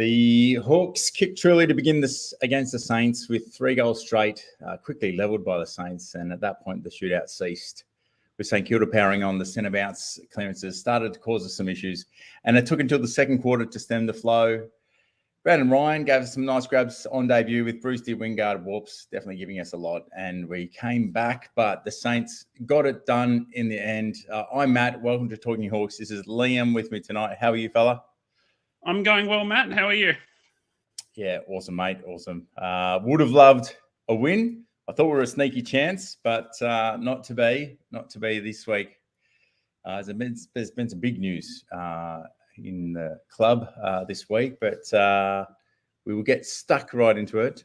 The Hawks kicked truly to begin this against the Saints with 3 goals straight, quickly levelled by the Saints. And at that point, the shootout ceased. With St Kilda powering on, the centre bounce clearances started to cause us some issues. And it took until the second quarter to stem the flow. Brandon Ryan gave us some nice grabs on debut with Bruce D. Wingard Warps, definitely giving us a lot. And we came back, but the Saints got it done in the end. I'm Matt. Welcome to Talking Hawks. This is Liam with me tonight. How are you, fella? I'm going well, Matt. How are you? Yeah, awesome, mate. Awesome. Would have loved a win. I thought we were a sneaky chance, but not to be this week. There's been some big news in the club this week, but we will get stuck right into it.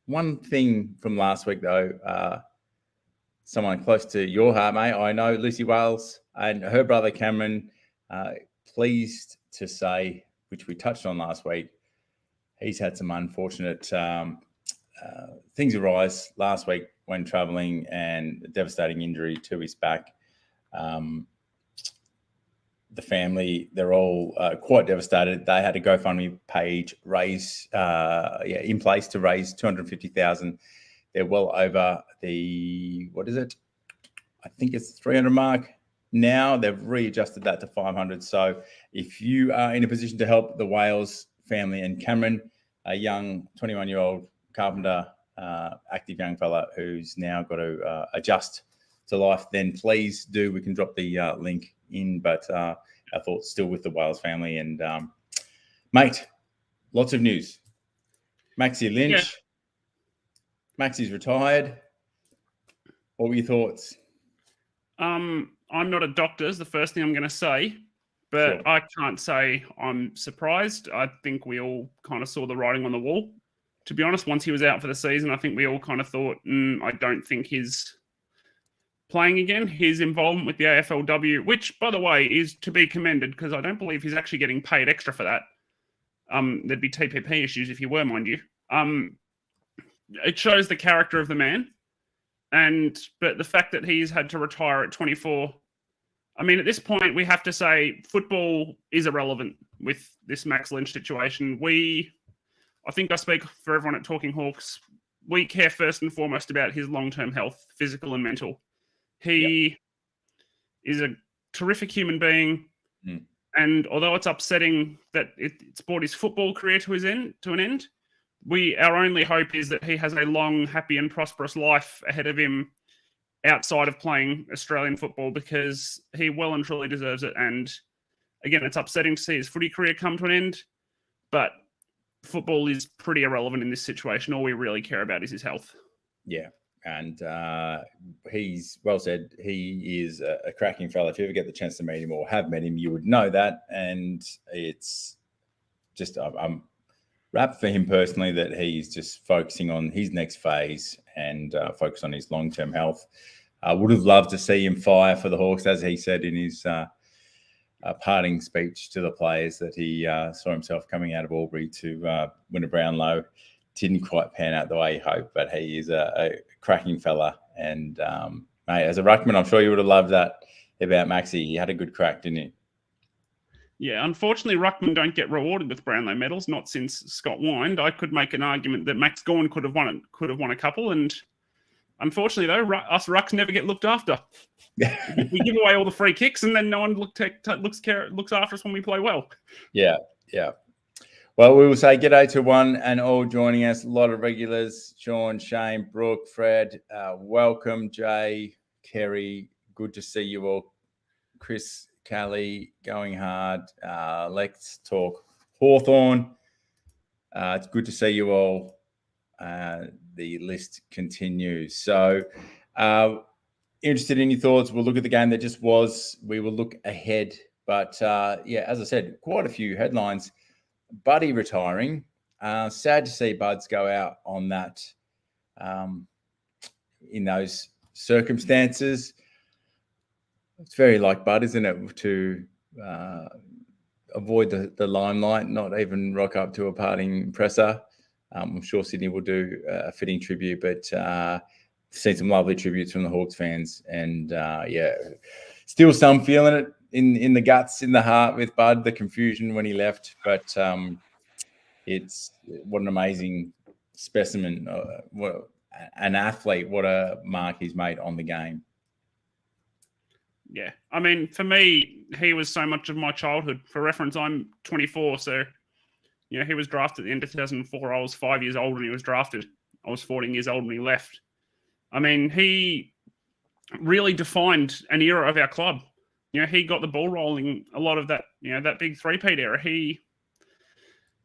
One thing from last week, though, someone close to your heart, mate, I know, Lucy Wales and her brother Cameron, pleased to say, which we touched on last week, he's had some unfortunate things arise last week when travelling and a devastating injury to his back. The family, they're all quite devastated. They had a GoFundMe page in place to raise $250,000. They're well over the, I think it's 300 mark. Now they've readjusted that to 500. So if you are in a position to help the Wales family and Cameron, a young 21-year-old carpenter, active young fella who's now got to adjust to life, then please do. We can drop the link in, but our thoughts still with the Wales family. And mate, lots of news. Maxie Lynch. Yeah. Maxie's retired. What were your thoughts? I'm not a doctor, is the first thing I'm going to say, but sure. I can't say I'm surprised. I think we all kind of saw the writing on the wall. To be honest, once he was out for the season, I think we all kind of thought, I don't think he's playing again. His involvement with the AFLW, which, by the way, is to be commended because I don't believe he's actually getting paid extra for that. There'd be TPP issues if you were, mind you. It shows the character of the man. But the fact that he's had to retire at 24, I mean, at this point, we have to say football is irrelevant with this Max Lynch situation. I think I speak for everyone at Talking Hawks. We care first and foremost about his long-term health, physical and mental. He is a terrific human being. And although it's upsetting that it's brought his football career to an end, our only hope is that he has a long, happy and prosperous life ahead of him outside of playing Australian football because he well and truly deserves it. And again, it's upsetting to see his footy career come to an end, but football is pretty irrelevant in this situation. All we really care about is his health. Yeah. And he's well said. He is a cracking fella. If you ever get the chance to meet him or have met him, you would know that. And it's just, I'm wrapped for him personally that he's just focusing on his next phase and focus on his long-term health. I would have loved to see him fire for the Hawks, as he said in his parting speech to the players, that he saw himself coming out of Albury to win a Brownlow. Didn't quite pan out the way he hoped, but he is a cracking fella. And mate, as a ruckman, I'm sure you would have loved that about Maxie. He had a good crack, didn't he? Yeah, unfortunately, ruckmen don't get rewarded with Brownlow medals. Not since Scott Wind. I could make an argument that Max Gawn could have won a couple, and unfortunately, though, us rucks never get looked after. We give away all the free kicks, and then no one looks after us when we play well. Yeah. Well, we will say g'day to one and all joining us. A lot of regulars: Sean, Shane, Brooke, Fred. Welcome, Jay, Kerry. Good to see you all. Chris, Callie, going hard. Let's talk Hawthorn. It's good to see you all. The list continues. So interested in your thoughts. We'll look at the game that just was. We will look ahead. But, as I said, quite a few headlines. Buddy retiring. Sad to see Buds go out on that in those circumstances. It's very like Bud, isn't it, to avoid the limelight, not even rock up to a parting presser. I'm sure Sydney will do a fitting tribute, but seen some lovely tributes from the Hawks fans. And, still some feeling it in the guts, in the heart with Bud, the confusion when he left. But it's what an amazing specimen, what an athlete, what a mark he's made on the game. Yeah. I mean, for me, he was so much of my childhood. For reference, I'm 24, so he was drafted at the end of 2004. I was 5 years old when he was drafted. I was 14 years old when he left. I mean, he really defined an era of our club. He got the ball rolling a lot of that, that big three-peat era. He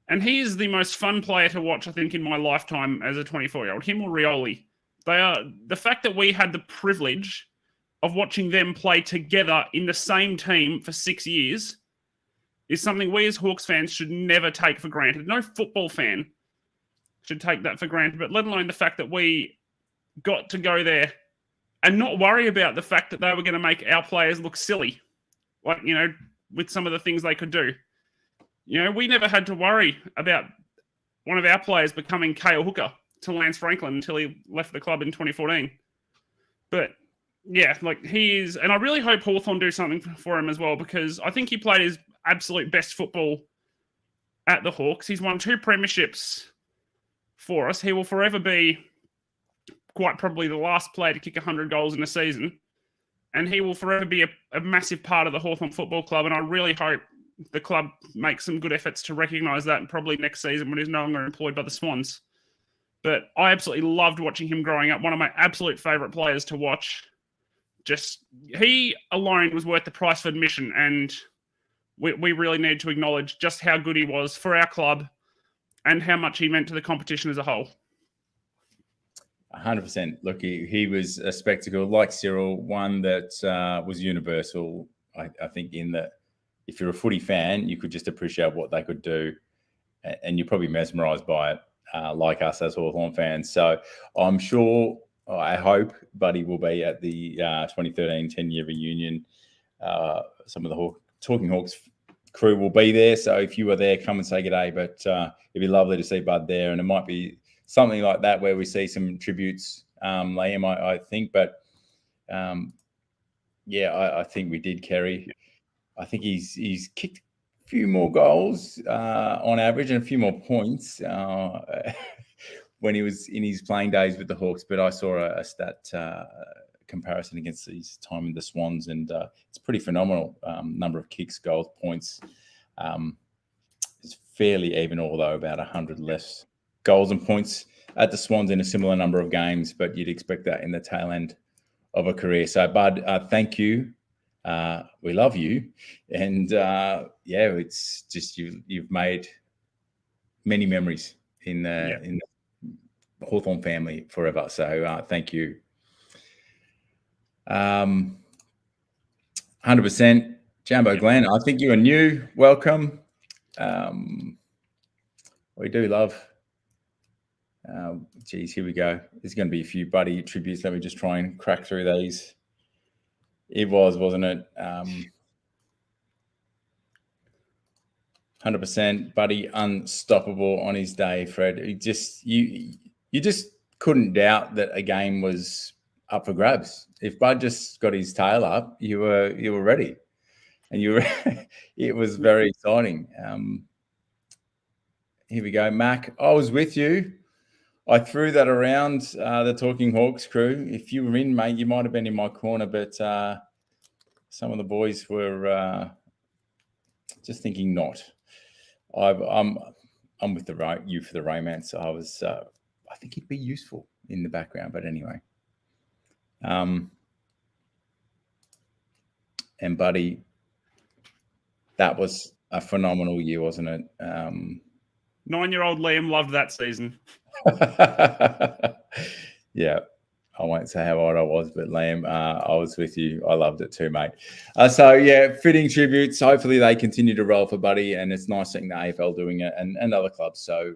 is the most fun player to watch, I think, in my lifetime as a 24-year-old. Him or Rioli. The fact that we had the privilege of watching them play together in the same team for 6 years is something we as Hawks fans should never take for granted. No football fan should take that for granted, but let alone the fact that we got to go there and not worry about the fact that they were going to make our players look silly, like, with some of the things they could do. We never had to worry about one of our players becoming Kale Hooker to Lance Franklin until he left the club in 2014. But yeah, like he is, and I really hope Hawthorn do something for him as well, because I think he played his absolute best football at the Hawks. He's won 2 premierships for us. He will forever be quite probably the last player to kick 100 goals in a season, and he will forever be a massive part of the Hawthorn Football Club, and I really hope the club makes some good efforts to recognise that, and probably next season when he's no longer employed by the Swans. But I absolutely loved watching him growing up. One of my absolute favourite players to watch. Just, he alone was worth the price for admission, and we really need to acknowledge just how good he was for our club and how much he meant to the competition as a whole. 100%. Look, he was a spectacle, like Cyril, one that was universal. I think in that if you're a footy fan, you could just appreciate what they could do, and you're probably mesmerised by it, like us as Hawthorn fans. So I'm sure, I hope Buddy will be at the 2013 10-year reunion. Some of the Talking Hawks crew will be there. So if you were there, come and say good day. But it'd be lovely to see Bud there. And it might be something like that where we see some tributes, Liam, I think. But I think we did, Kerry. I think he's kicked a few more goals on average and a few more points when he was in his playing days with the Hawks. But I saw a stat comparison against his time in the Swans, and it's pretty phenomenal. Number of kicks, goals, points. It's fairly even, although about 100 less goals and points at the Swans in a similar number of games, but you'd expect that in the tail end of a career. So, Bud, thank you. We love you. And, it's just you've made many memories in the Hawthorn family forever. So thank you. 100%. Jambo Glenn, I think you are new. Welcome. We do love. Here we go. There's going to be a few Buddy tributes. Let me just try and crack through these. It was, wasn't it? 100%. Buddy unstoppable on his day, Fred. You just couldn't doubt that a game was up for grabs. If Bud just got his tail up, you were ready, and it was very exciting. Here we go, Mac. I was with you. I threw that around the Talking Hawks crew. If you were in, mate, you might have been in my corner, but some of the boys were just thinking not. I'm with you for the romance. I was. I think he'd be useful in the background, but anyway. And Buddy, that was a phenomenal year, wasn't it? 9-year-old Liam loved that season. Yeah, I won't say how old I was, but Liam, I was with you. I loved it too, mate. Fitting tributes. Hopefully they continue to roll for Buddy, and it's nice seeing the AFL doing it and other clubs. So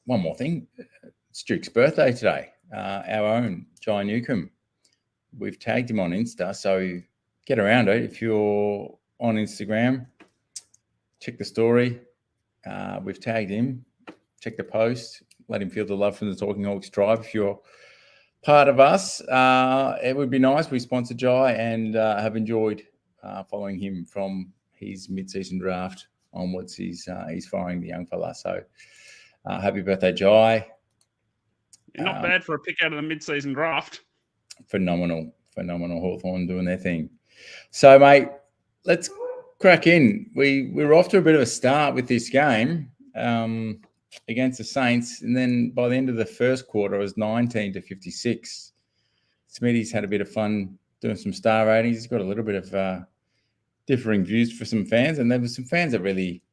one more thing. It's Duke's birthday today. Our own Jai Newcomb. We've tagged him on Insta, so get around it. If you're on Instagram, check the story. We've tagged him. Check the post. Let him feel the love from the Talking Hawks tribe. If you're part of us, it would be nice. We sponsor Jai and have enjoyed following him from his mid-season draft onwards. He's firing the young fella. So happy birthday, Jai. Not bad for a pick out of the mid-season draft. Phenomenal Hawthorn doing their thing. So, mate, let's crack in. We're off to a bit of a start with this game against the Saints, and then by the end of the first quarter, it was 19-56. Smitty's had a bit of fun doing some star ratings. He's got a little bit of differing views for some fans, and there were some fans that really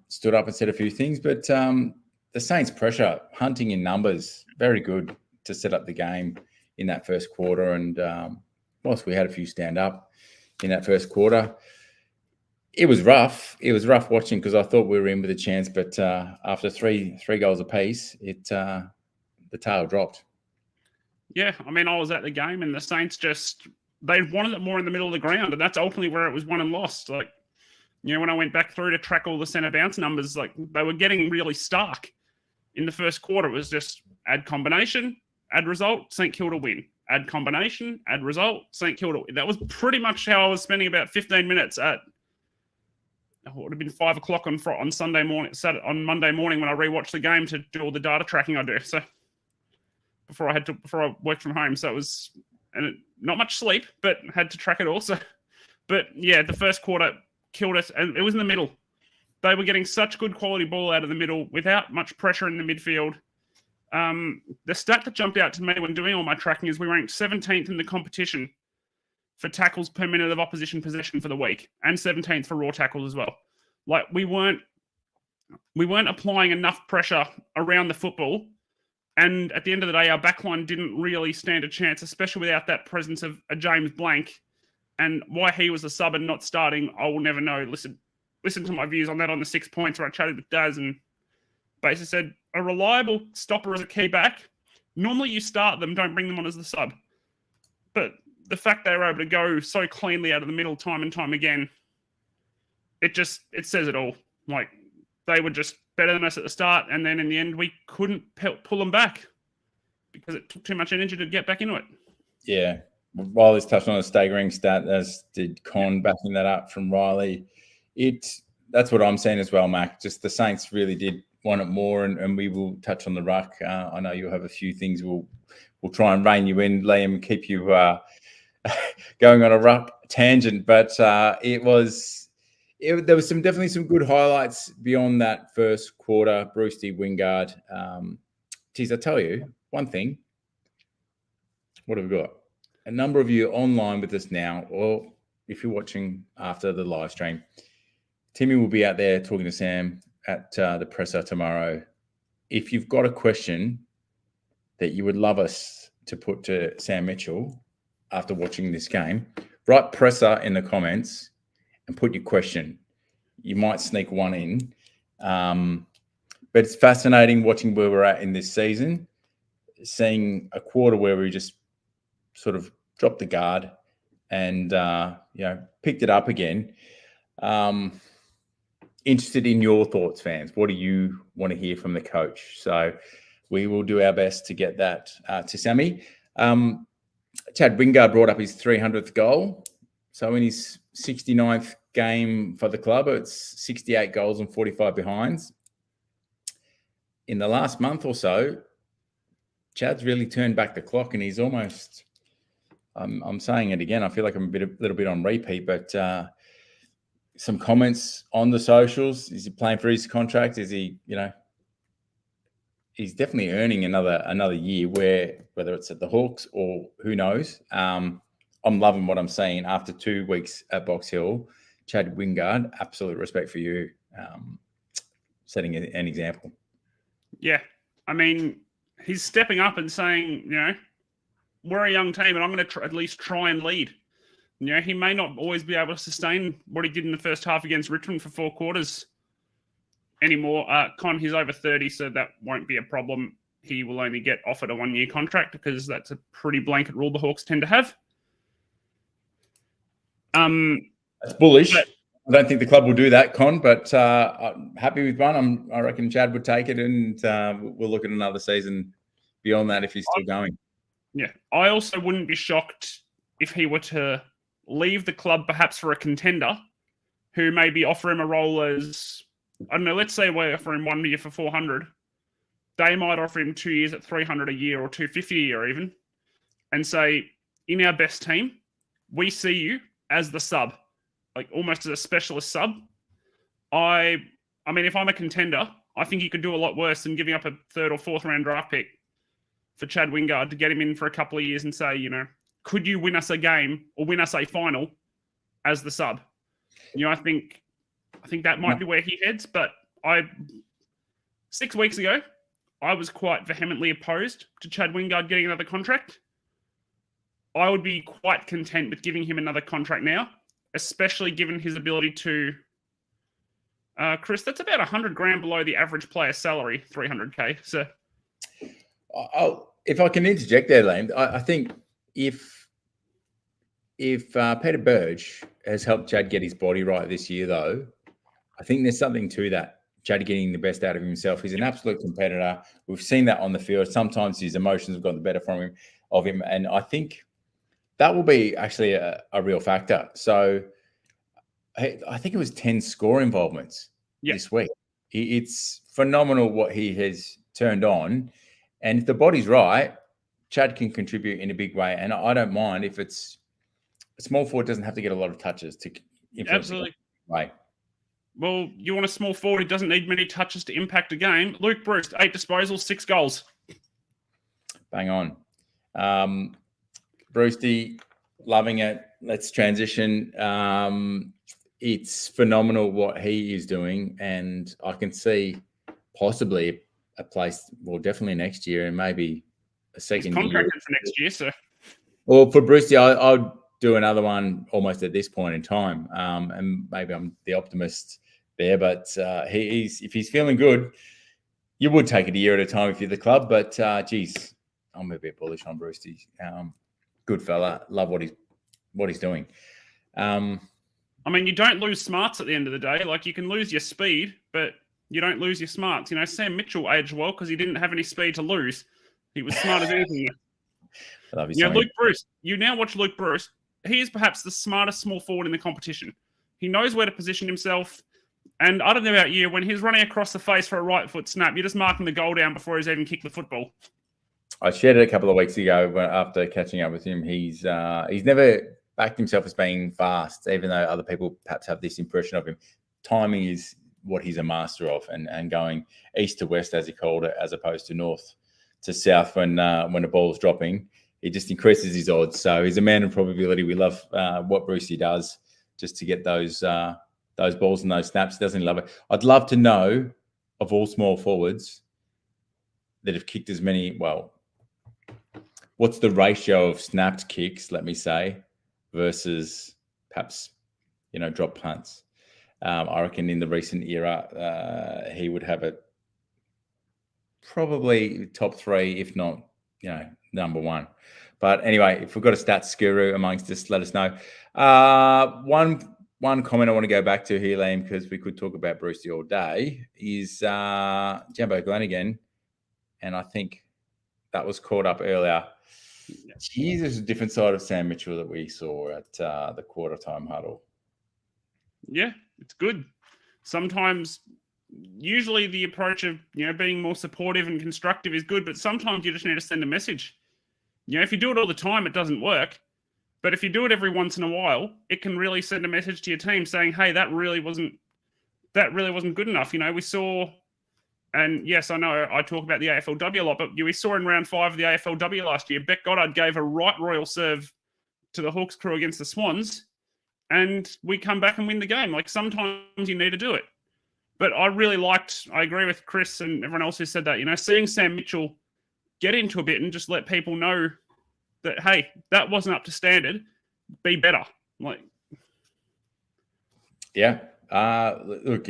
stood up and said a few things. But the Saints' pressure, hunting in numbers, very good to set up the game in that first quarter. And whilst we had a few stand up in that first quarter, it was rough. It was rough watching because I thought we were in with a chance. But after three goals apiece, the tail dropped. Yeah, I mean, I was at the game and the Saints they wanted it more in the middle of the ground, and that's ultimately where it was won and lost. Like, you know, when I went back through to track all the centre bounce numbers, like they were getting really stark in the first quarter. It was just add combination, add result, St Kilda win. Add combination, add result, St Kilda win. That was pretty much how I was spending about 15 minutes at it would have been 5 o'clock on Sunday morning, on Monday morning when I rewatched the game to do all the data tracking I do. So before I worked from home, so it was not much sleep, but had to track it also. But yeah, the first quarter killed us, and it was in the middle. They were getting such good quality ball out of the middle without much pressure in the midfield. The stat that jumped out to me when doing all my tracking is we ranked 17th in the competition for tackles per minute of opposition possession for the week, and 17th for raw tackles as well. Like we weren't applying enough pressure around the football, and at the end of the day, our backline didn't really stand a chance, especially without that presence of a James Blank. And why he was a sub and not starting, I will never know. Listen to my views on that on the 6 points where I chatted with Daz and basically said a reliable stopper as a key back. Normally you start them, don't bring them on as the sub. But the fact they were able to go so cleanly out of the middle time and time again, it says it all. Like they were just better than us at the start, and then in the end we couldn't pull them back because it took too much energy to get back into it. Yeah. Riley's touched on a staggering stat, as did Con, backing that up from Riley. That's what I'm saying as well, Mac. Just the Saints really did want it more, and we will touch on the ruck. I know you'll have a few things. We'll try and rein you in, Liam, keep you going on a ruck tangent. But there was definitely some good highlights beyond that first quarter. Brucey, Wingard. Geez, I tell you one thing. What have we got? A number of you online with us now, or if you're watching after the live stream, Timmy will be out there talking to Sam at the presser tomorrow. If you've got a question that you would love us to put to Sam Mitchell after watching this game, write presser in the comments and put your question. You might sneak one in. But it's fascinating watching where we're at in this season, seeing a quarter where we just sort of dropped the guard and picked it up again. Interested in your thoughts, fans. What do you want to hear from the coach? So we will do our best to get that to Sammy. Chad Wingard brought up his 300th goal. So in his 69th game for the club, it's 68 goals and 45 behinds. In the last month or so, Chad's really turned back the clock, and he's almost, I'm saying it again, I feel like I'm a little bit on repeat, but some comments on the socials. Is he playing for his contract? Is he, he's definitely earning another year, whether it's at the Hawks or who knows. I'm loving what I'm seeing after 2 weeks at Box Hill. Chad Wingard, absolute respect for you, setting an example. Yeah, I mean, he's stepping up and saying, we're a young team and I'm going to at least try and lead. He may not always be able to sustain what he did in the first half against Richmond for 4 quarters anymore. He's over 30, so that won't be a problem. He will only get offered a 1-year contract because that's a pretty blanket rule the Hawks tend to have. That's bullish. I don't think the club will do that, Con, but I'm happy with one. I reckon Chad would take it, and we'll look at another season beyond that if he's still going. Yeah. I also wouldn't be shocked if he were to leave the club perhaps for a contender who maybe offer him a role as, I don't know, let's say we offer him 1 year for 400. They might offer him 2 years at 300 a year or 250 a year even, and say, in our best team, we see you as the sub, like almost as a specialist sub. I mean, if I'm a contender, I think you could do a lot worse than giving up a 3rd or 4th round draft pick for Chad Wingard to get him in for a couple of years and say, you know, could you win us a game or win us a final as the sub? You know, I think that might be where he heads. But 6 weeks ago, I was quite vehemently opposed to Chad Wingard getting another contract. I would be quite content with giving him another contract now, especially given his ability to. Chris, that's about 100 grand below the average player salary, 300K. So, if I can interject there, Liam, I think if Peter Burge has helped Chad get his body right this year, though, I think there's something to that. Chad getting the best out of himself. He's an absolute competitor. We've seen that on the field. Sometimes his emotions have got the better of him, and I think that will be actually a real factor. So I think it was 10 score involvements this week. It's phenomenal what he has turned on, and if the body's right, Chad can contribute in a big way. And I don't mind if it's a small forward doesn't have to get a lot of touches to influence. Absolutely. Right. Well, you want a small forward who doesn't need many touches to impact a game. Luke Bruce, 8 disposals, 6 goals. Bang on. Brucey, loving it. Let's transition. It's phenomenal what he is doing, and I can see possibly a place, well, definitely next year and maybe a second He's contracted for next year, so. Well, for Brucey, I'll do another one almost at this point in time, and maybe I'm the optimist there, but if he's feeling good, you would take it a year at a time if you're the club. But geez, I'm a bit bullish on Brucey. Good fella, love what he's doing. I mean, you don't lose smarts at the end of the day. Like, you can lose your speed, but you don't lose your smarts. You know, Sam Mitchell aged well because he didn't have any speed to lose. He was smart as anything. Luke Bruce. You now watch Luke Bruce. He is perhaps the smartest small forward in the competition. He knows where to position himself. And I don't know about you, when he's running across the face for a right foot snap, you're just marking the goal down before he's even kicked the football. I shared it a couple of weeks ago after catching up with him. He's never backed himself as being fast, even though other people perhaps have this impression of him. Timing is what he's a master of, and going east to west, as he called it, as opposed to north to south when the ball is dropping. It just increases his odds. So he's a man of probability. We love what Brucey does just to get those balls and those snaps. Doesn't he love it? I'd love to know of all small forwards that have kicked as many. Well, what's the ratio of snapped kicks? Let me say, versus perhaps drop punts. I reckon in the recent era, he would have it probably top 3, if not number 1. But anyway, if we've got a stats guru amongst us, let us know. One comment I want to go back to here, Liam, because we could talk about Brucey all day, is Jumbo Glenn again. And I think that was caught up earlier. Geez, there's a different side of Sam Mitchell that we saw at the quarter time huddle. Yeah, it's good. Sometimes, usually the approach of being more supportive and constructive is good, but sometimes you just need to send a message. If you do it all the time, it doesn't work. But if you do it every once in a while, it can really send a message to your team saying, "Hey, that really wasn't good enough." We saw, and yes, I know I talk about the AFLW a lot, but we saw in round 5 of the AFLW last year, Beck Goddard gave a right royal serve to the Hawks crew against the Swans, and we come back and win the game. Like, sometimes you need to do it. But I agree with Chris and everyone else who said that, seeing Sam Mitchell get into a bit and just let people know that, hey, that wasn't up to standard, be better. Yeah. Look,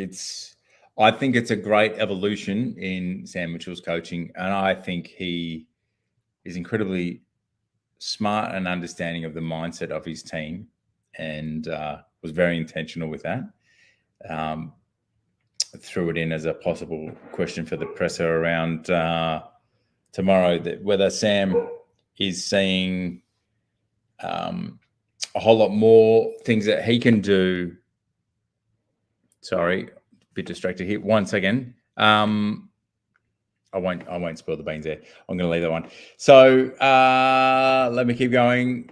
I think it's a great evolution in Sam Mitchell's coaching, and I think he is incredibly smart and understanding of the mindset of his team, and was very intentional with that. Threw it in as a possible question for the presser around tomorrow, that whether Sam is seeing a whole lot more things that he can do. Sorry, a bit distracted here. One second. I won't spill the beans there. I'm going to leave that one. So let me keep going.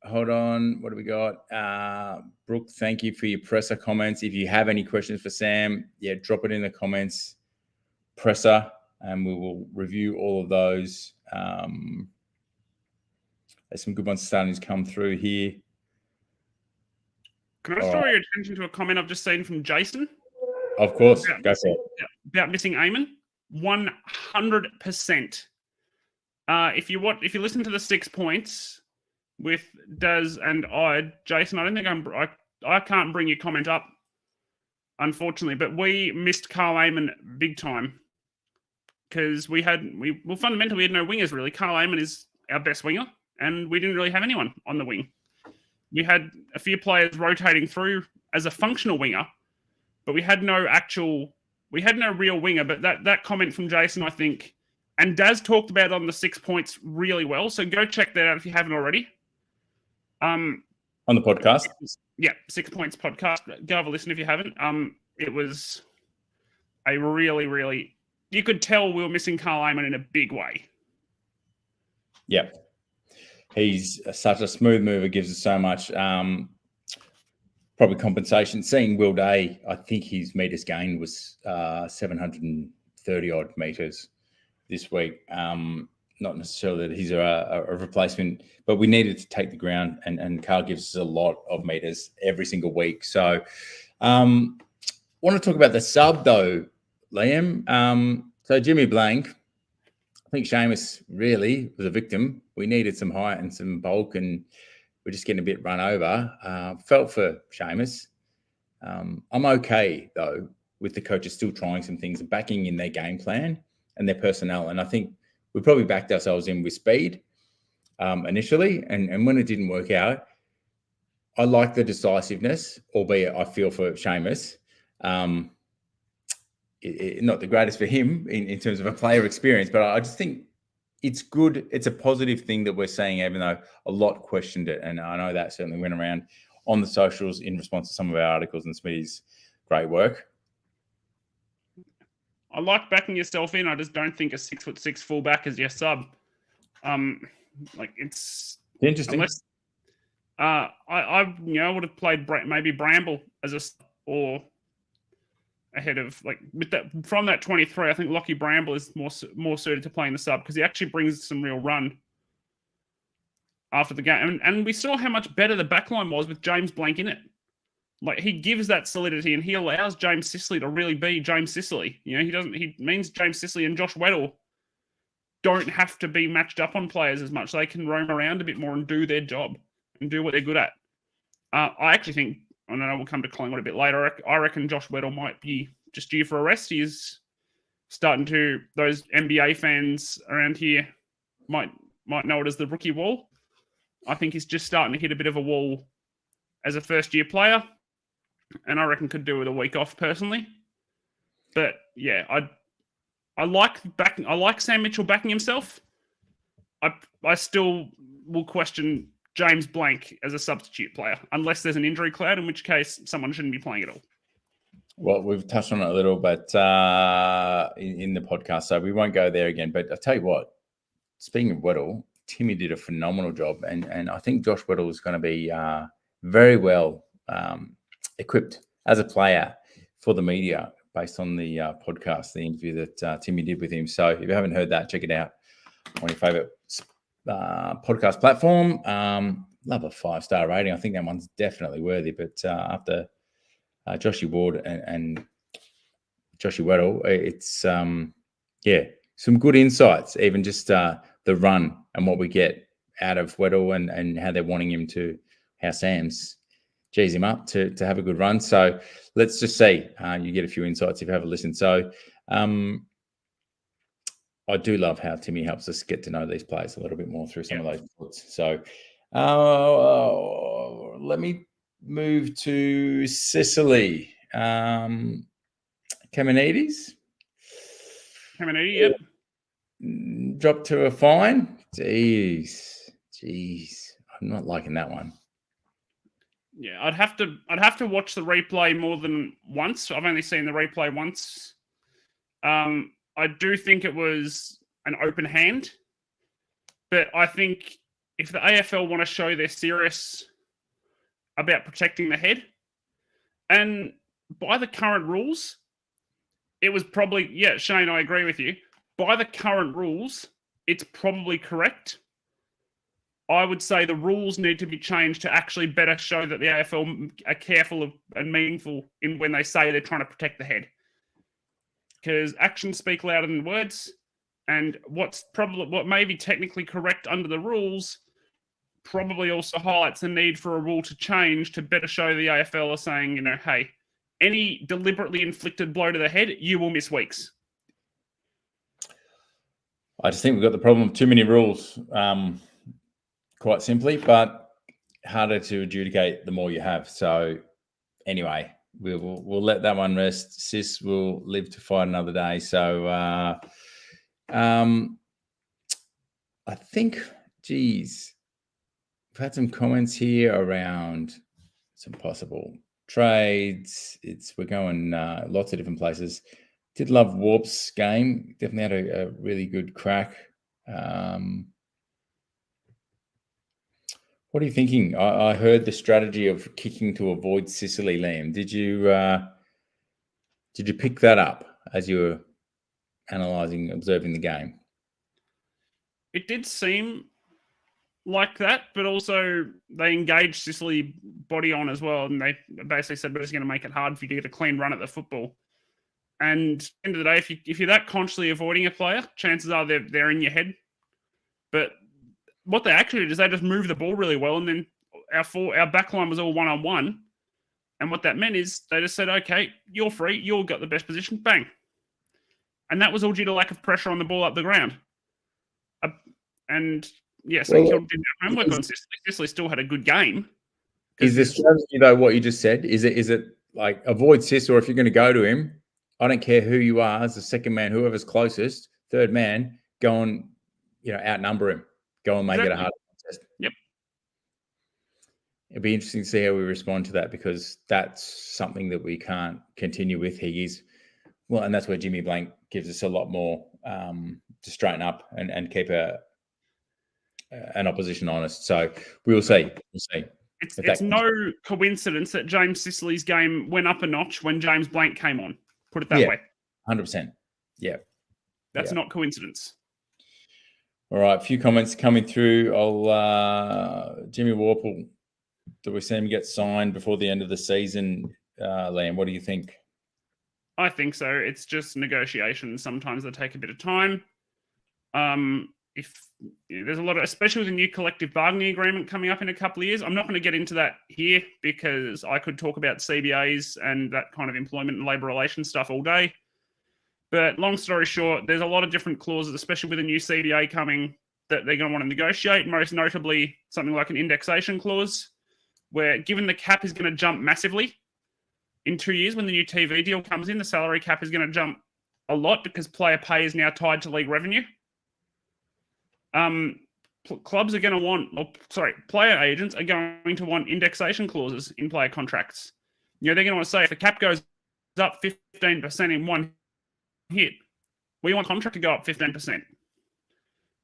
Hold on. What do we got? Brooke, thank you for your presser comments. If you have any questions for Sam, drop it in the comments. Presser, and we will review all of those. There's some good ones starting to come through here. Can I draw your attention to a comment I've just seen from Jason? Of course. Go for it. About missing Eamon. 100%. If you listen to the 6 points with Daz and I, Jason, I don't think I can't bring your comment up, unfortunately, but we missed Carl Eamon big time because fundamentally we had no wingers really. Carl Eamon is our best winger, and we didn't really have anyone on the wing. We had a few players rotating through as a functional winger, but we had no real winger. But that comment from Jason, I think, and Daz talked about it on the 6 points really well. So go check that out if you haven't already. On the podcast? Yeah, 6 Points podcast. Go have a listen if you haven't. It was a really, really, you could tell we were missing Carl Eamon in a big way. Yeah. He's such a smooth mover, gives us so much probably compensation. Seeing Will Day, I think his meters gained was 730 odd meters this week. Not necessarily that he's a replacement, but we needed to take the ground, and Carl gives us a lot of meters every single week. So want to talk about the sub though, Liam. So Jimmy Blank, I think Seamus really was a victim. We needed some height and some bulk, and we're just getting a bit run over. Felt for Seamus. I'm okay, though, with the coaches still trying some things and backing in their game plan and their personnel. And I think we probably backed ourselves in with speed initially. And when it didn't work out, I like the decisiveness, albeit I feel for Seamus. Not the greatest for him in terms of a player experience, but I just think it's good. It's a positive thing that we're seeing, even though a lot questioned it. And I know that certainly went around on the socials in response to some of our articles and Smitty's great work. I like backing yourself in. I just don't think a 6'6" fullback is your sub. It's interesting. Unless, I would have played maybe Bramble or ahead of with that from that 23. I think Lockie Bramble is more suited to playing the sub because he actually brings some real run after the game, and we saw how much better the backline was with James Blank in it. He gives that solidity, and he allows James Sicily to really be James Sicily. He means James Sicily and Josh Weddle don't have to be matched up on players as much. They can roam around a bit more and do their job and do what they're good at. I actually think, I know we'll come to Collingwood a bit later. I reckon Josh Weddle might be just due for a rest. He's starting to, those NBA fans around here might know it as the rookie wall. I think he's just starting to hit a bit of a wall as a first-year player, and I reckon could do with a week off personally. But yeah, I like Sam Mitchell backing himself. I still will question James Blank as a substitute player, unless there's an injury cloud, in which case someone shouldn't be playing at all. Well, we've touched on it a little bit in the podcast, so we won't go there again. But I'll tell you what, speaking of Weddle, Timmy did a phenomenal job, and I think Josh Weddle is going to be very well equipped as a player for the media based on the podcast, the interview that Timmy did with him. So if you haven't heard that, check it out on your favourite podcast platform. Love a 5-star rating. I think that one's definitely worthy. But after Joshy Ward and Joshy Weddle, it's some good insights, even just the run and what we get out of Weddle and how they're wanting him to, how Sam's G's him up to have a good run. So let's just see. You get a few insights if you have a listen. So I do love how Timmy helps us get to know these players a little bit more through some of those reports. So let me move to Sicily. Caminidis? Caminiti, yep. Dropped to a fine. Jeez. I'm not liking that one. Yeah, I'd have to watch the replay more than once. I've only seen the replay once. I do think it was an open hand, but I think if the AFL want to show they're serious about protecting the head, and by the current rules, it was probably, yeah, Shane, I agree with you. By the current rules, it's probably correct. I would say the rules need to be changed to actually better show that the AFL are careful and meaningful in when they say they're trying to protect the head. Because actions speak louder than words, and what may be technically correct under the rules probably also highlights the need for a rule to change to better show the AFL are saying, hey, any deliberately inflicted blow to the head, you will miss weeks. I just think we've got the problem of too many rules, quite simply, but harder to adjudicate the more you have. So anyway, we'll let that one rest. Sis will live to fight another day. So I think, geez, we've had some comments here around some possible trades. We're going lots of different places. Did love Warp's game. Definitely had a really good crack. What are you thinking? I heard the strategy of kicking to avoid Sicily, Liam. Did you pick that up as you were observing the game? It did seem like that, but also they engaged Sicily body on as well, and they basically said, we're just going to make it hard for you to get a clean run at the football. And at the end of the day, if you're that consciously avoiding a player, chances are they're in your head. But what they actually did is they just moved the ball really well, and then our back line was all one-on-one. And what that meant is they just said, okay, you're free, you'll get the best position, bang. And that was all due to lack of pressure on the ball up the ground. And yes, they did their homework on Sicily. Sicily still had a good game. Is the strategy, though, what you just said? Is it like avoid Sis, or if you're going to go to him, I don't care who you are, as the second man, whoever's closest, third man, go and outnumber him. Go and make it a hard contest. Yep. It'll be interesting to see how we respond to that, because that's something that we can't continue with. And that's where Jimmy Blank gives us a lot more to straighten up and keep an opposition honest. So we'll see. We'll see. It's no coincidence that James Sicily's game went up a notch when James Blank came on. Put it that way. 100%. Yeah. That's not coincidence. All right, a few comments coming through. Jimmy Warple, do we see him get signed before the end of the season? Liam, what do you think? I think so. It's just negotiations. Sometimes they take a bit of time. If there's a lot of, especially with a new collective bargaining agreement coming up in a couple of years, I'm not going to get into that here because I could talk about CBAs and that kind of employment and labour relations stuff all day. But long story short, there's a lot of different clauses, especially with a new CBA coming, that they're going to want to negotiate, most notably something like an indexation clause, where given the cap is going to jump massively in 2 years when the new TV deal comes in, the salary cap is going to jump a lot because player pay is now tied to league revenue. Clubs are going to want, player agents are going to want indexation clauses in player contracts. They're going to want to say if the cap goes up 15% in one hit, we want contract to go up 15%.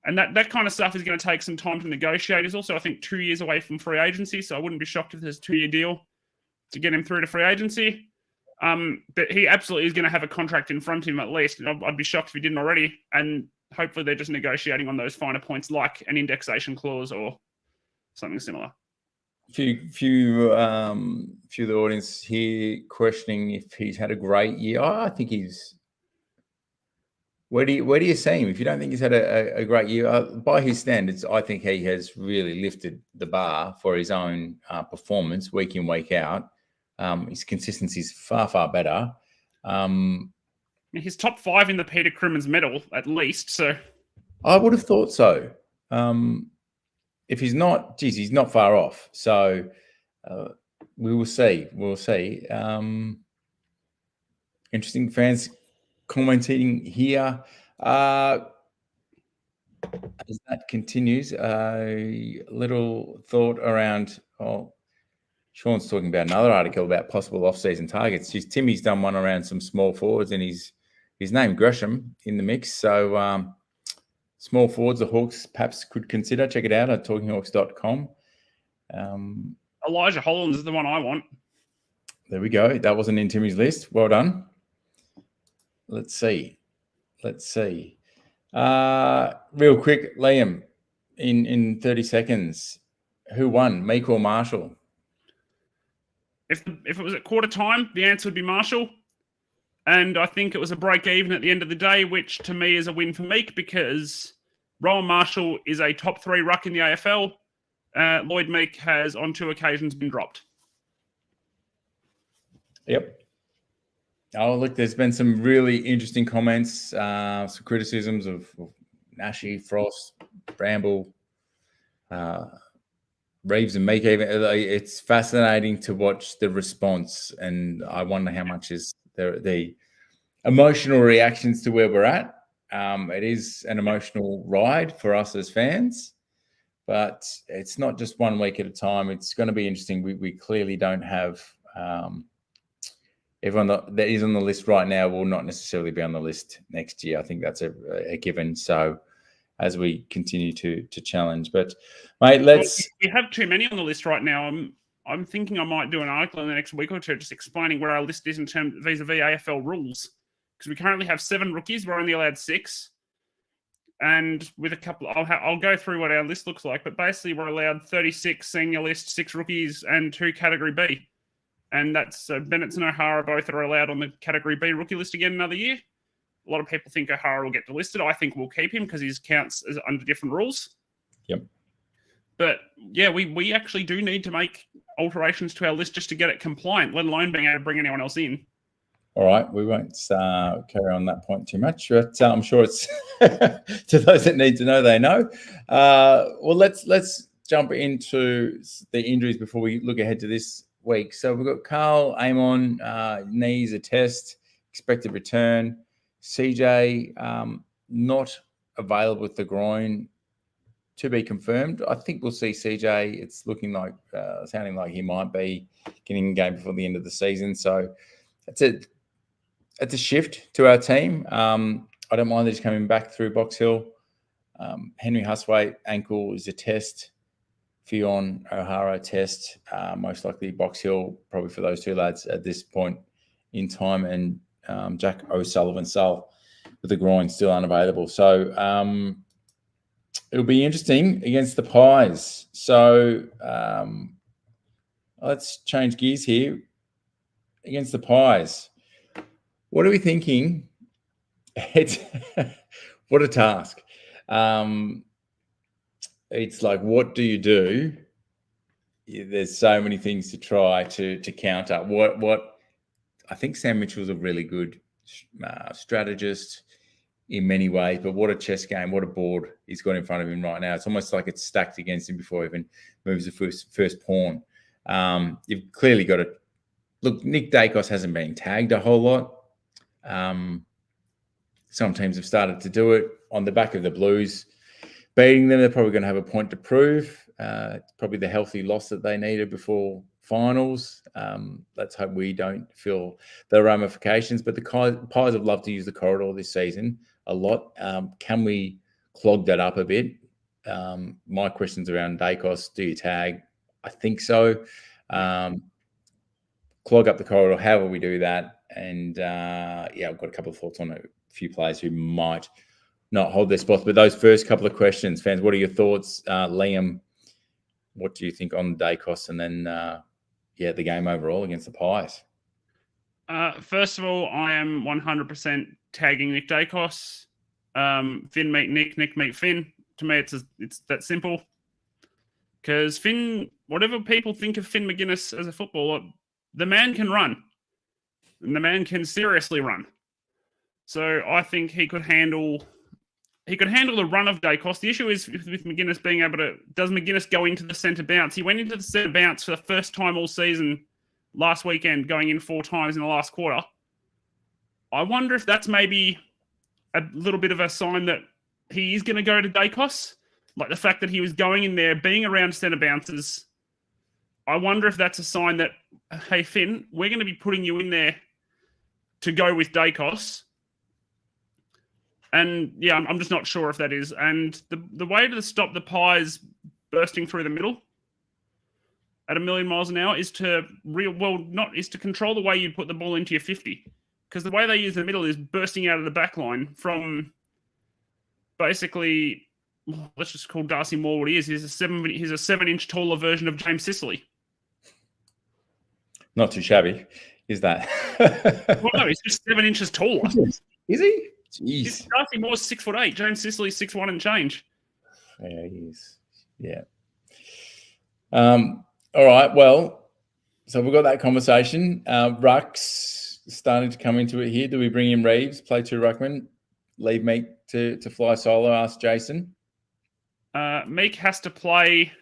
And that kind of stuff is going to take some time to negotiate. It's also, I think, 2 years away from free agency, so I wouldn't be shocked if there's a 2-year deal to get him through to free agency. But he absolutely is going to have a contract in front of him at least. I'd be shocked if he didn't already. And hopefully they're just negotiating on those finer points like an indexation clause or something similar. Few of the audience here questioning if he's had a great year. I think he's... Where do you see him? If you don't think he's had a great year, by his standards, I think he has really lifted the bar for his own performance week in, week out. His consistency is far, far better. He's top 5 in the Peter Crimmins Medal, at least. So I would have thought so. If he's not, he's not far off. So we will see. We'll see. Interesting fans commenting here. As that continues, a little thought around Sean's talking about another article about possible off-season targets. Timmy's done one around some small forwards, and he's named Gresham in the mix. So small forwards, the Hawks perhaps could consider. Check it out at talkinghawks.com. Elijah Hollands is the one I want. There we go. That wasn't in Timmy's list. Well done. Let's see. Real quick, Liam, in 30 seconds, who won, Meek or Marshall? If it was at quarter time, the answer would be Marshall. And I think it was a break even at the end of the day, which to me is a win for Meek because Rowan Marshall is a top 3 ruck in the AFL. Lloyd Meek has on 2 occasions been dropped. Yep. Oh, look, there's been some really interesting comments, some criticisms of Nashi, Frost, Bramble, Reeves and Meek. Even it's fascinating to watch the response, and I wonder how much is the emotional reactions to where we're at. It is an emotional ride for us as fans, but it's not just 1 week at a time. It's going to be interesting. We clearly don't have everyone that is on the list right now will not necessarily be on the list next year. I think that's a given. So as we continue to challenge, but mate, we have too many on the list right now. I'm thinking I might do an article in the next week or two just explaining where our list is in terms vis-a-vis AFL rules, because we currently have 7 rookies. We're only allowed 6, and with a couple, I'll go through what our list looks like. But basically, we're allowed 36 senior list, 6 rookies, and 2 category B. And that's Bennett and O'Hara both are allowed on the Category B rookie list again another year. A lot of people think O'Hara will get delisted. I think we'll keep him because he counts as under different rules. Yep. But yeah, we actually do need to make alterations to our list just to get it compliant, let alone being able to bring anyone else in. All right, we won't carry on that point too much, but I'm sure it's to those that need to know, they know. Well, let's jump into the injuries before we look ahead to this week. So we've got Carl Amon, knees a test, expected return. CJ not available with the groin, to be confirmed. I think we'll see CJ. It's looking like, sounding like he might be getting in game before the end of the season. So it's a shift to our team. I don't mind that he's coming back through Box Hill. Henry Huswaite ankle is a test. Fionn O'Hara test, most likely Box Hill, probably for those 2 lads at this point in time, and Jack O'Sullivan Sull with the groin still unavailable. So it'll be interesting against the Pies. So let's change gears here. Against the Pies, what are we thinking? What a task. It's like, what do you do? There's so many things to try to counter. What I think Sam Mitchell's a really good strategist in many ways, but what a chess game, what a board he's got in front of him right now. It's almost like it's stacked against him before he even moves the first pawn. You've clearly got to look. Nick Dacos hasn't been tagged a whole lot. Some teams have started to do it on the back of the Blues. Beating them, they're probably going to have a point to prove. Probably the healthy loss that they needed before finals. Let's hope we don't feel the ramifications. But the Pies have loved to use the corridor this season a lot. Can we clog that up a bit? My question's around Dacos. Do you tag? I think so. Clog up the corridor. How will we do that? And I've got a couple of thoughts on a few players who might not hold their spots. But those first couple of questions, fans, what are your thoughts? Liam, what do you think on Dacos and then, the game overall against the Pies? First of all, I am 100% tagging Nick Dacos. Finn meet Nick, Nick meet Finn. To me, it's that simple. Because Finn, whatever people think of Finn McGuinness as a footballer, the man can run. And the man can seriously run. So I think he could handle the run of Dacos. The issue is with McGuinness being able to... Does McGuinness go into the centre bounce? He went into the centre bounce for the first time all season last weekend, going in 4 times in the last quarter. I wonder if that's maybe a little bit of a sign that he is going to go to Dacos. Like the fact that he was going in there, being around centre bounces. I wonder if that's a sign that, hey, Finn, we're going to be putting you in there to go with Dacos. And yeah, I'm just not sure if that is. And the way to stop the Pies bursting through the middle at 1,000,000 miles an hour is to control the way you put the ball into your 50. Because the way they use the middle is bursting out of the back line from basically, let's just call Darcy Moore what he is. He's a 7-inch taller version of James Sicily. Not too shabby, is that? Well, no, he's just 7 inches taller. Is he? Jeez. Darcy Moore's 6'8". James Sicily's 6'1" and change. Yeah, he is. Yeah. All right. Well, so we've got that conversation. Ruck's starting to come into it here. Do we bring in Reeves, play 2 ruckmen, leave Meek to fly solo? Ask Jason. Meek has to play.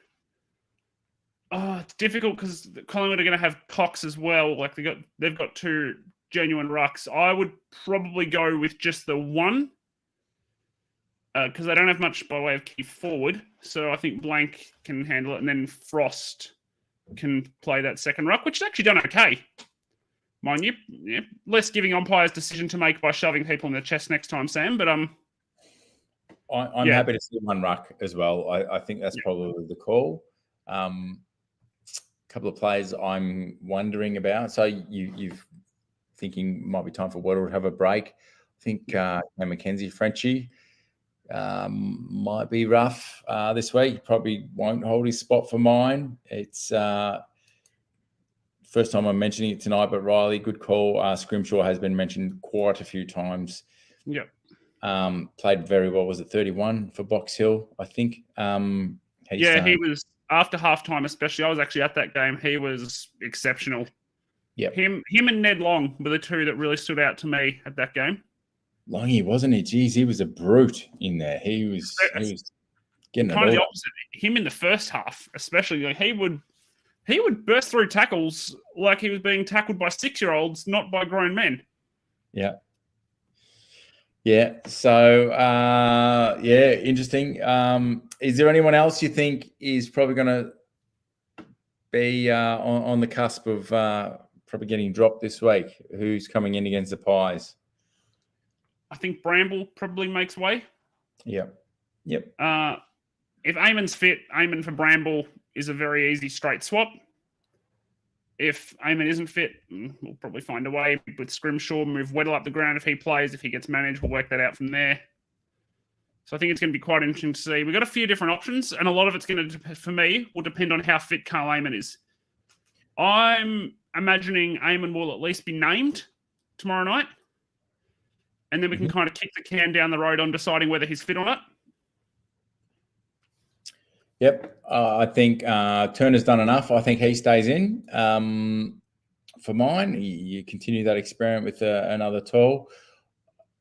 Oh, it's difficult because Collingwood are going to have Cox as well. Like they've got 2 genuine rucks. I would probably go with just the one because they don't have much by way of key forward. So I think Blank can handle it, and then Frost can play that second ruck, which is actually done okay, mind you. Yeah, less giving umpires decision to make by shoving people in the chest next time, Sam. But I'm happy to see 1 ruck as well. I think that's probably the call. Couple of players I'm wondering about. So you've thinking might be time for Waddle to have a break. I think Mackenzie Frenchie might be rough this week. Probably won't hold his spot for mine. It's first time I'm mentioning it tonight, but Riley, good call. Scrimshaw has been mentioned quite a few times. Yep. Played very well. Was it 31 for Box Hill, I think? He was after halftime, especially. I was actually at that game. He was exceptional. Yeah. Him and Ned Long were the 2 that really stood out to me at that game. Longy, wasn't he? Jeez, he was a brute in there. He was getting kind of the opposite. Him in the first half, especially, like he would burst through tackles like he was being tackled by 6-year-olds, not by grown men. Yeah. Yeah. So, interesting. Is there anyone else you think is probably going to be on the cusp of probably getting dropped this week? Who's coming in against the Pies? I think Bramble probably makes way. Yep. If Eamon's fit, Eamon for Bramble is a very easy straight swap. If Eamon isn't fit, we'll probably find a way with Scrimshaw, move Weddle up the ground if he plays. If he gets managed, we'll work that out from there. So I think it's going to be quite interesting to see. We've got a few different options, and a lot of it's going to, for me, will depend on how fit Carl Eamon is. I'm imagining Eamon will at least be named tomorrow night, and then we can kind of kick the can down the road on deciding whether he's fit or not. Yep. I think Turner's done enough. I think he stays in. For mine, you continue that experiment with another tall.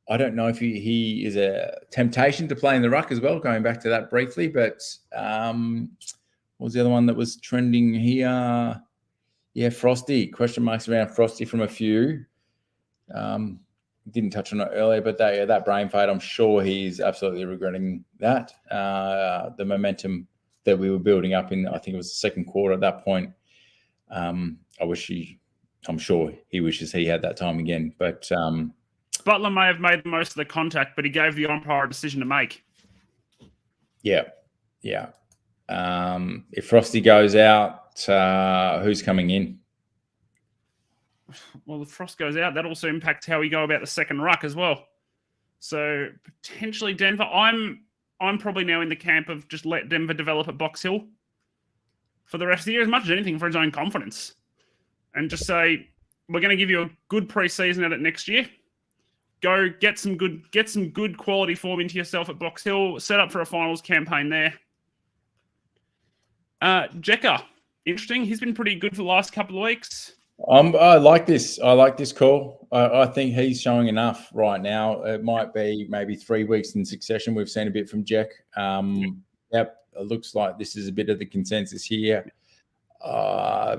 I don't know if he is a temptation to play in the ruck as well, going back to that briefly, but what was the other one that was trending here? Yeah, Frosty. Question marks around Frosty from a few. Didn't touch on it earlier, but that brain fade, I'm sure he's absolutely regretting that. The momentum that we were building up in, I think it was the second quarter at that point. I'm sure he wishes he had that time again. But Butler may have made most of the contact, but he gave the umpire a decision to make. Yeah. If Frosty goes out, who's coming in? Well, if Frost goes out, that also impacts how we go about the second ruck as well. So potentially Denver. I'm probably now in the camp of just let Denver develop at Box Hill for the rest of the year, as much as anything for his own confidence, and just say we're going to give you a good preseason at it next year. Go get some good quality form into yourself at Box Hill. Set up for a finals campaign there. Jekka, interesting. He's been pretty good for the last couple of weeks. I like this. I like this call. I think he's showing enough right now. It might be maybe 3 weeks in succession. We've seen a bit from Jack. Yep, it looks like this is a bit of the consensus here. I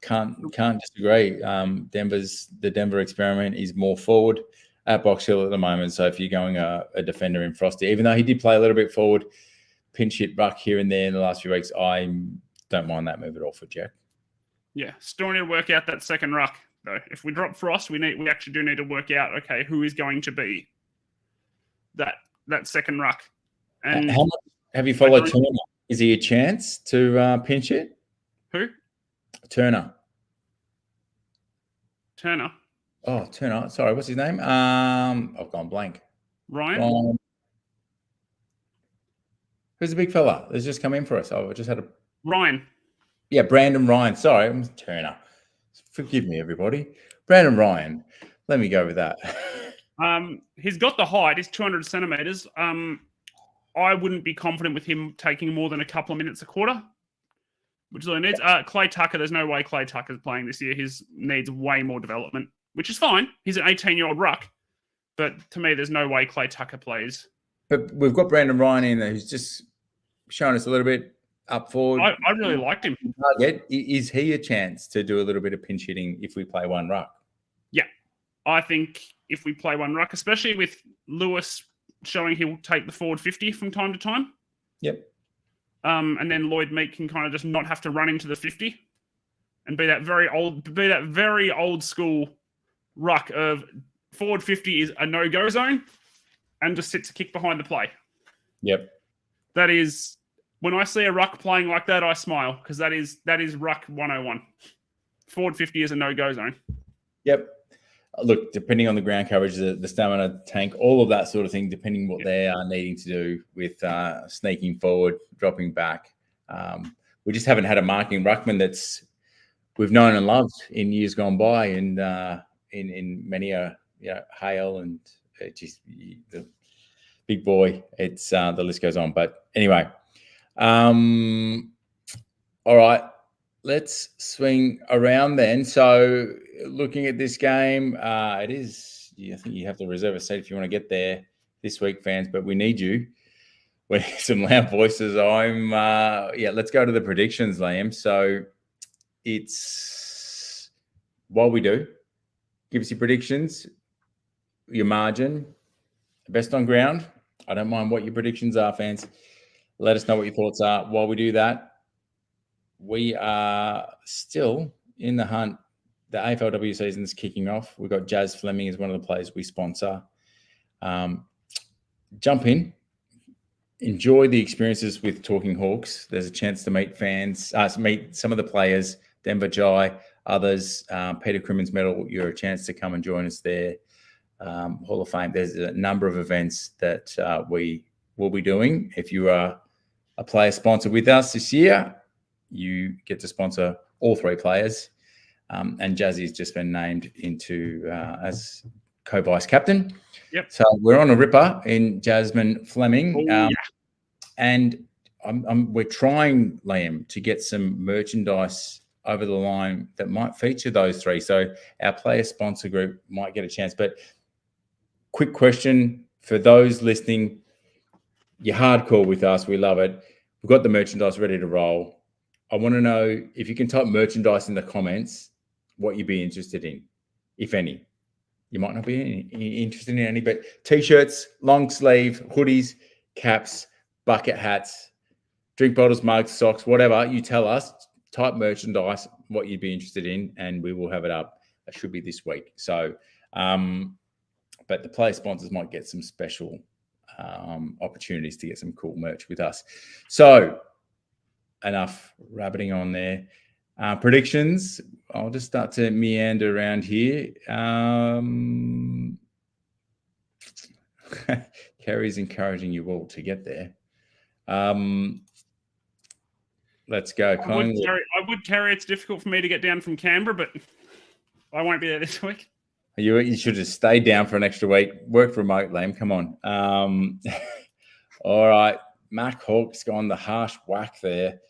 can't disagree. The Denver experiment is more forward at Box Hill at the moment. So if you're going a defender in Frosty, even though he did play a little bit forward, pinch hit ruck here and there in the last few weeks, I'm don't mind that move at all for Jack. Yeah, still need to work out that second ruck though. If we drop Frost, we actually do need to work out, okay, who is going to be that second ruck. And how much have you followed Turner? Is he a chance to pinch it? Who? Turner. Oh, Turner. Sorry, what's his name? I've gone blank. Ryan. Who's the big fella that's just come in for us? I just had a Ryan. Yeah, Brandon Ryan. Sorry, I'm Turner. Forgive me, everybody. Brandon Ryan. Let me go with that. He's got the height. He's 200 centimeters. I wouldn't be confident with him taking more than a couple of minutes a quarter, which is all he needs. Clay Tucker, there's no way Clay Tucker's playing this year. His needs way more development, which is fine. He's an 18-year-old ruck. But to me, there's no way Clay Tucker plays. But we've got Brandon Ryan in there who's just showing us a little bit up forward. I really liked him. Target. Is he a chance to do a little bit of pinch hitting if we play one ruck? Yeah. I think if we play one ruck, especially with Lewis showing he'll take the forward 50 from time to time. Yep. And then Lloyd Meek can kind of just not have to run into the 50 and be that very old school ruck of forward 50 is a no-go zone and just sit to kick behind the play. Yep. That is, when I see a ruck playing like that, I smile because that is ruck 101. Forward 50 is a no-go zone. Yep. Look, depending on the ground coverage, the stamina tank, all of that sort of thing, depending what they are needing to do with sneaking forward, dropping back. We just haven't had a marking ruckman we've known and loved in years gone by, and in many Hale and just the big boy. It's the list goes on. But anyway, all right. Let's swing around then. So looking at this game, it is, I think you have to reserve a seat if you want to get there this week, fans, but we need you. We need some loud voices. Let's go to the predictions, Liam. So it's, while we do, give us your predictions, your margin, best on ground. I don't mind what your predictions are, fans. Let us know what your thoughts are. While we do that, we are still in the hunt. The AFLW season is kicking off. We've got Jazz Fleming as one of the players we sponsor. Jump in. Enjoy the experiences with Talking Hawks. There's a chance to meet fans, meet some of the players, Denver Jai, others, Peter Crimmins Medal. You're a chance to come and join us there. Hall of Fame. There's a number of events that we will be doing. If you are a player sponsor with us this year, you get to sponsor all three players. And Jazzy's just been named into as co-vice captain. Yep. So we're on a ripper in Jasmine Fleming. And we're trying, Liam, to get some merchandise over the line that might feature those three. So our player sponsor group might get a chance. But quick question for those listening, you're hardcore with us. We love it. We've got the merchandise ready to roll. I want to know if you can type merchandise in the comments, what you'd be interested in, if any. You might not be interested in any, but T-shirts, long sleeve, hoodies, caps, bucket hats, drink bottles, mugs, socks, whatever. You tell us, type merchandise, what you'd be interested in, and we will have it up. It should be this week. So, but the player sponsors might get some special opportunities to get some cool merch with us. So, enough rabbiting on there. Predictions. I'll just start to meander around here. Kerry's encouraging you all to get there. Let's go. I would carry. It's difficult for me to get down from Canberra, but I won't be there this week. You should have stayed down for an extra week. Worked remote, Liam. Come on. All right. Mac Hawk's gone the harsh whack there.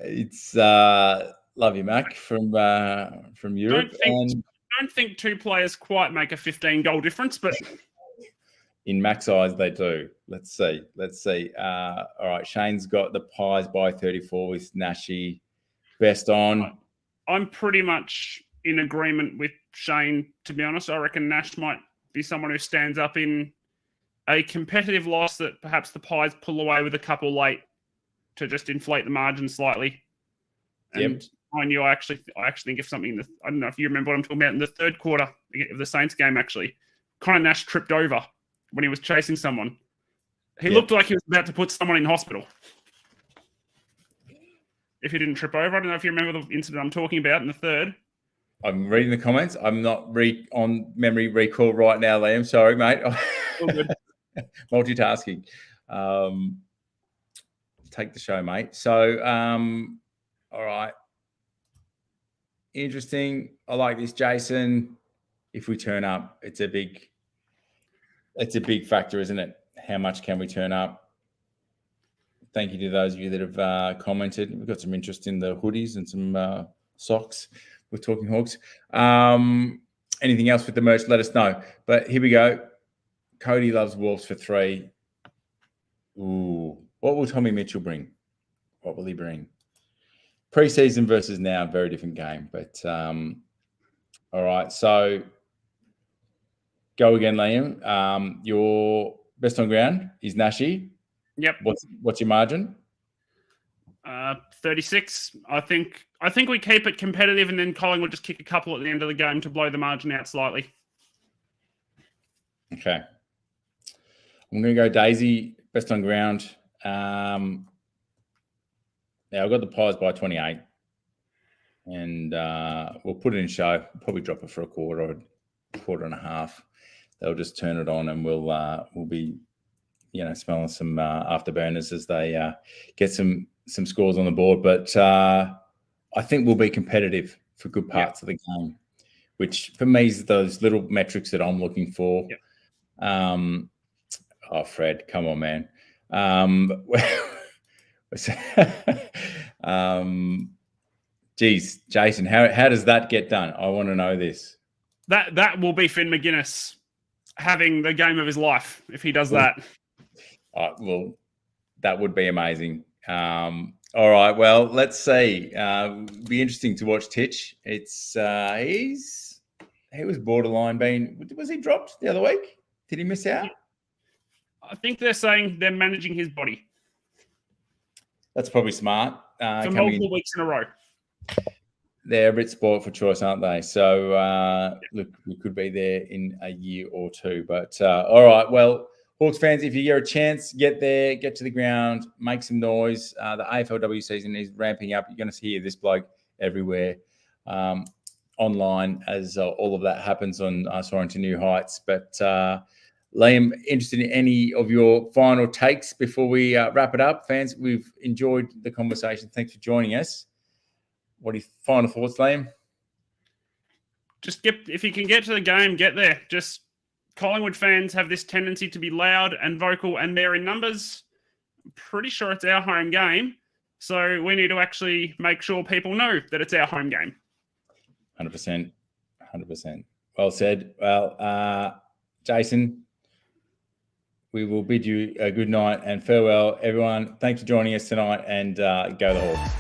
It's love you, Mac, from Europe. Don't think two players quite make a 15-goal difference, but in Mac's eyes, they do. Let's see. All right, Shane's got the Pies by 34 with Nashi. Best on. I'm pretty much in agreement with Shane, to be honest. I reckon Nash might be someone who stands up in a competitive loss that perhaps the Pies pull away with a couple late to just inflate the margin slightly. And I actually think of something I don't know if you remember what I'm talking about in the third quarter of the Saints game. Actually, Connor Nash tripped over when he was chasing someone. He looked like he was about to put someone in hospital. If he didn't trip over, I don't know if you remember the incident I'm talking about in the third. I'm reading the comments. I'm not on memory recall right now, Liam. Sorry, mate. All good. Multitasking. Take the show, mate. So, all right. Interesting. I like this, Jason. If we turn up, it's a big factor, isn't it? How much can we turn up? Thank you to those of you that have commented. We've got some interest in the hoodies and some socks with Talking Hawks. Anything else with the merch, let us know. But here we go. Cody loves Wolves for 3. Ooh. What will Tommy Mitchell bring? What will he bring? Pre-season versus now, very different game. But all right. So go again, Liam. Your best on ground is Nashi. Yep. What's your margin? 36. I think we keep it competitive, and then Collingwood just kick a couple at the end of the game to blow the margin out slightly. Okay. I'm going to go Daisy, best on ground. Now I've got the Pies by 28, and we'll put it in show. Probably drop it for a quarter or a quarter and a half. They'll just turn it on, and we'll be, smelling some afterburners as they get some scores on the board. But I think we'll be competitive for good parts of the game, which for me is those little metrics that I'm looking for. Yep. Fred, come on, man. Geez, Jason, how does that get done? I want to know this. That will be Finn McGuinness having the game of his life if he does that. Well, that would be amazing. All right, well, let's see. Be interesting to watch Titch. It's he was borderline was he dropped the other week? Did he miss out? I think they're saying they're managing his body. That's probably smart. For multiple weeks in a row. They're a bit spoiled for choice, aren't they? So, look, we could be there in a year or two. But, all right, well, Hawks fans, if you get a chance, get there, get to the ground, make some noise. The AFLW season is ramping up. You're going to hear this bloke everywhere online as all of that happens on Soaring to New Heights. But, Liam, interested in any of your final takes before we wrap it up? Fans, we've enjoyed the conversation. Thanks for joining us. What are your final thoughts, Liam? Just if you can get to the game, get there. Just Collingwood fans have this tendency to be loud and vocal, and they're in numbers. I'm pretty sure it's our home game. So we need to actually make sure people know that it's our home game. 100%. 100%. Well said. Well, Jason, we will bid you a good night and farewell, everyone. Thanks for joining us tonight, and go the Hawks.